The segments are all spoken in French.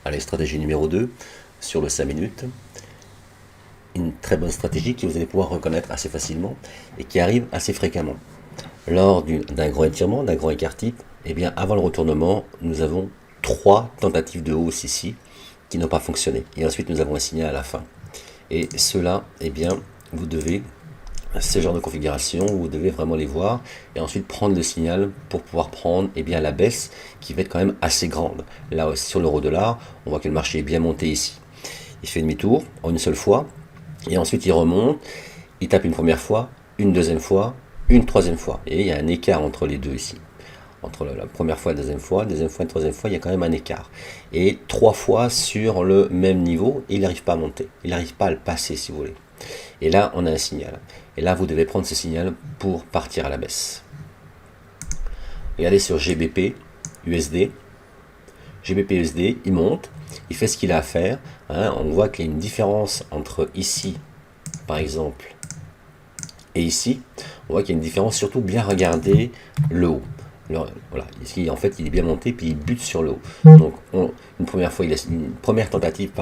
Allez, stratégie numéro 2, sur le 5 minutes. Une très bonne stratégie que vous allez pouvoir reconnaître assez facilement et qui arrive assez fréquemment. Lors d'un grand étirement, d'un grand écart type, eh bien, avant le retournement, nous avons 3 tentatives de hausse ici qui n'ont pas fonctionné. Et ensuite, nous avons un signal à la fin. Et cela, eh bien, vous devez, ce genre de configuration, vous devez vraiment les voir et ensuite prendre le signal pour pouvoir prendre eh bien, la baisse qui va être quand même assez grande. Là, sur l'euro-dollar, on voit que le marché est bien monté ici. Il fait demi-tour en une seule fois et ensuite il remonte, il tape une première fois, une deuxième fois, une troisième fois. Et il y a un écart entre les deux ici. Entre la première fois et la deuxième fois et la troisième fois, il y a quand même un écart. Et 3 fois sur le même niveau, il n'arrive pas à monter. Il n'arrive pas à le passer, si vous voulez. Et là, on a un signal. Et là, vous devez prendre ce signal pour partir à la baisse. Regardez sur GBP, USD. GBP USD, il monte, il fait ce qu'il a à faire. Hein. On voit qu'il y a une différence entre ici, par exemple, et ici. On voit qu'il y a une différence, surtout bien regarder le haut. Voilà, ici en fait il est bien monté puis il bute sur le haut. Donc une première fois il a une première tentative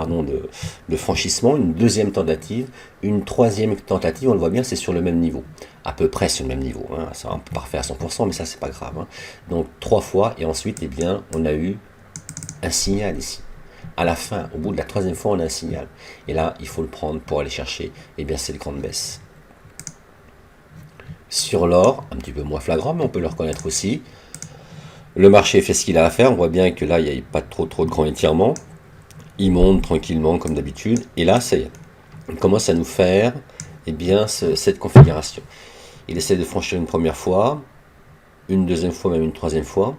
de franchissement, une deuxième tentative, une troisième tentative, on le voit bien c'est sur le même niveau, à peu près sur le même niveau. Hein. Ça va pas refaire à 100% mais ça c'est pas grave. Hein. Donc 3 fois et ensuite eh bien on a eu un signal ici. À la fin, au bout de la troisième fois on a un signal et là il faut le prendre pour aller chercher eh bien cette grande baisse. Sur l'or, un petit peu moins flagrant, mais on peut le reconnaître aussi. Le marché fait ce qu'il a à faire. On voit bien que là, il n'y a pas trop de grands étirements. Il monte tranquillement comme d'habitude. Et là, ça y est, il commence à nous faire eh bien, cette configuration. Il essaie de franchir une première fois, une deuxième fois, même une troisième fois.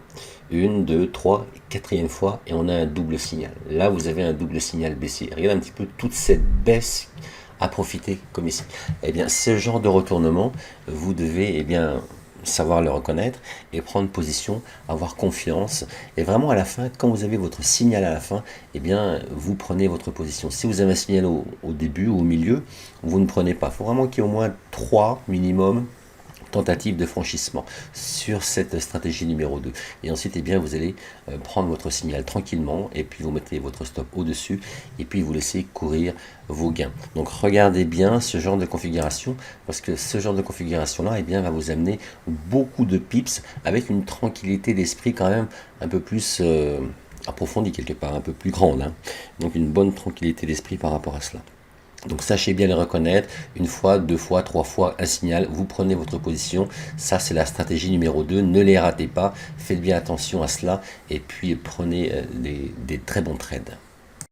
Une, deux, trois, quatrième fois. Et on a un double signal. Là, vous avez un double signal baissier. Regardez un petit peu toute cette baisse à profiter comme ici. Eh bien, ce genre de retournement, vous devez eh bien, savoir le reconnaître et prendre position, avoir confiance. Et vraiment à la fin, quand vous avez votre signal à la fin, eh bien, vous prenez votre position. Si vous avez un signal au début ou au milieu, vous ne prenez pas. Il faut vraiment qu'il y ait au moins 3 minimum tentative de franchissement sur cette stratégie numéro 2. Et ensuite, eh bien, vous allez prendre votre signal tranquillement et puis vous mettez votre stop au-dessus et puis vous laissez courir vos gains. Donc regardez bien ce genre de configuration parce que ce genre de configuration-là eh bien, va vous amener beaucoup de pips avec une tranquillité d'esprit quand même un peu plus approfondie quelque part, un peu plus grande. Hein. Donc une bonne tranquillité d'esprit par rapport à cela. Donc sachez bien les reconnaître, une fois, 2 fois, 3 fois, un signal, vous prenez votre position, ça c'est la stratégie numéro 2, ne les ratez pas, faites bien attention à cela et puis prenez des très bons trades.